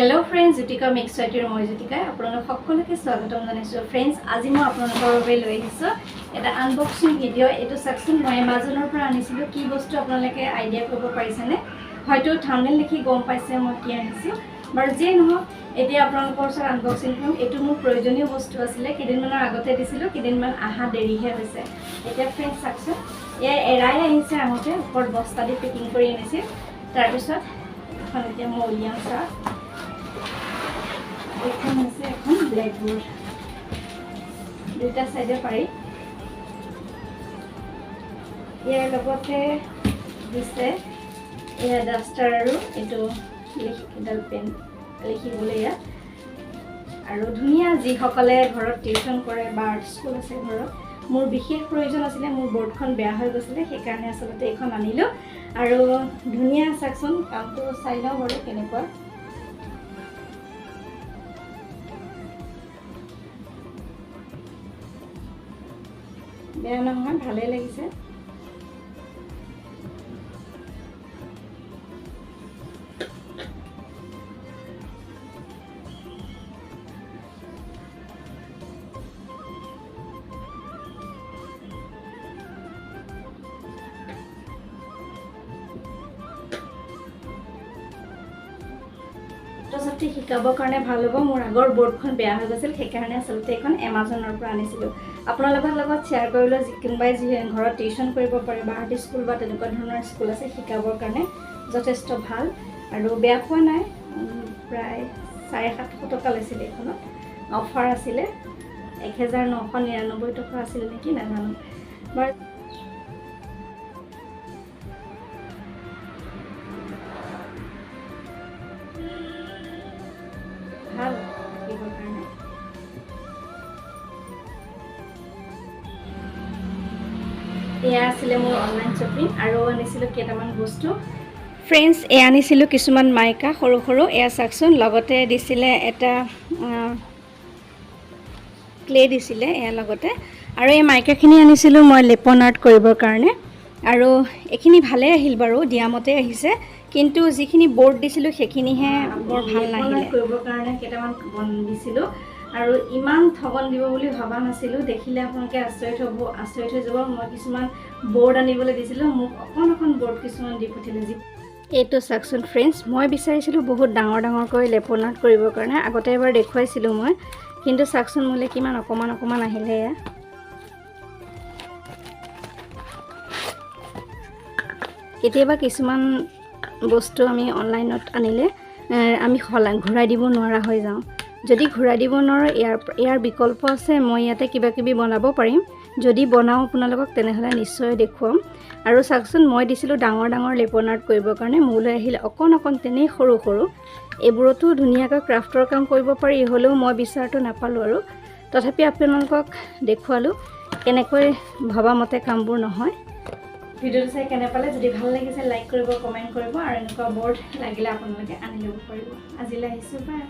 Hello friends, JYOTIKAMIXYT মই জ্যোতিকা আপোনালোক সকলোকে স্বাগতম জনাইছো friends আজি মই আপোনালোকৰ বাবে লৈ আহিছো এটা আনবক্সিং ভিডিও এটো সেকশন মই Amazonৰ পৰা আনিছিলো কি বস্তু আপোনালোকে আইডিয়া কৰিব পাৰিছেনে হয়তো থাম্বনেল দেখি গম পাইছে মই কি আনিছো বাৰ যে নহয় এতিয়া আপোনালোকৰ ওচৰত আনবক্সিং কৰিম এটো মোৰ প্ৰয়োজনীয় বস্তু আছিল কিদিনমানৰ আগতে দিছিলো কিদিনমান আহা দেৰিহে হৈছে এতিয়া friends সেকশন এৰাই আহিছে আহোতে ওপৰত বস্তা দি পেকিং কৰি আনিছে তাৰ পিছত এখন এতিয়া মই উলিয়ামছা এখন আছে এখন ব্ল্যাকবোৰ্ড দুটা সাইডে পাৰি ইয়াৰ লগতে দিছে এয়া ডাস্টাৰ আৰু এটো লিখিডাল পেন লিখিবলৈ ইয়া আৰু ধুনিয়া যি সকলে ঘৰত টিউচন কৰে বা স্কুল আছে ঘৰত মোৰ বিশেষ প্ৰয়োজন আছিল মোৰ বোৰ্ডখন বেয়া হৈ গৈছিল সেই কাৰণে আসলতে এখন আনিলো আৰু ধুনিয়া সেকশন কামটো চাই লও বাৰু কেনেকুৱা বেয়া নহয় ভালে লাগিছে সবটি শিকাবৰ কাৰণে ভাল হ'ব মোৰ আগৰ বোৰ্ডখন বেয়া হৈ গৈছিল সেই কাৰণে আসলতে এখন Amazonৰ পৰা আনিছিলো আপোনালোকৰ লগত শেয়াৰ কৰিলো কোনবাই যি ঘৰত টিউচন কৰিব পাৰে বা আৰ্ট স্কুল বা তেনেকুৱা ধৰণৰ স্কুল আছে শিকাবৰ কাৰণে যথেষ্ট ভাল আৰু বেয়া পোৱা নাই প্ৰায় 750 টকা লৈছিল এখনত অফাৰ আছিল 1999 টকা আছিল নেকি নাজানো বাৰ ভাল কিবৰ কাৰণে এয়া আছিল মোৰ অনলাইন শ্বপিং আৰু আনিছিলো কেটামান বস্তু ফ্ৰেন্ডস এ আনিছিলো কিছুমান মাইকা সৰু সৰু এয়া সেকশন লগতে দিছিলে এটা ক্লে দিছিলে এয়া লগতে আৰু এই মাইকাখিনি আনিছিলো মই লেপন আৰ্ট কৰিবৰ কাৰণে আৰু এখিনি ভালে আহিল বাৰু দিয়ামতে আহিছে কিন্তু যিখিনি বোৰ্ড দিছিলো সেখিনিহে বৰ ভাল নাহিলে কৰিবৰ কাৰণে কেটামান বন দিছিলো আৰু ইমান ঠগন দিব বুলি ভাবা নাছিলো দেখিলে আপোনালোকে আচৰিত হৈ যাব মই কিছুমান বোৰ্ড আনিবলৈ দিছিলো মোক অকন বোৰ্ড কিছুমান দি পঠিলে যি এটো সেকশন ফ্ৰেন্ডস মই বিচাৰিছিলো বহুত ডাঙৰ কৰি লেপন আৰ্ট কৰিবৰ কাৰণে আগতে এবাৰ দেখুৱাইছিলো মই কিন্তু সেকশন মোলে কিমান অকমান আহিলে ইয়া কেতিয়াবা কিছুমান বস্তু আমি অনলাইনত আনিলে আমি ঘূৰাই দিব নোৱাৰা হৈ যাও যদি ঘূৰাই দিব নোৱাৰো ইয়াৰ বিকল্প আছে মই ইয়াতে কিবা কিবি বনাব পাৰিম যদি বনাও আপোনালোকক তেনেহলে নিশ্চয় দেখুৱাম আৰু সেকশন মই দিছিলো ডাঙৰ লেপন আৰ্ট কৰিবৰ কাৰণে মোলৈ আহিল অকন তেনে সৰু এবোৰতো ধুনিয়াকৈ ক্ৰাফটৰ কাম কৰিব পাৰি হলেও মই বিচাৰটো নাপালো আৰু তথাপি আপোনালোকক দেখুৱালো কেনেকৈ ভাবা মতে কামবোৰ নহয় ভিডিওটো চাই কেনে পালে যদি ভাল লাগিছে লাইক কৰিব কমেন্ট কৰিব আৰু এনেকুৱা বোৰ্ড লাগিলে আপোনালোকে আনি ল'ব পাৰিব আজিলৈ আহিছো বাই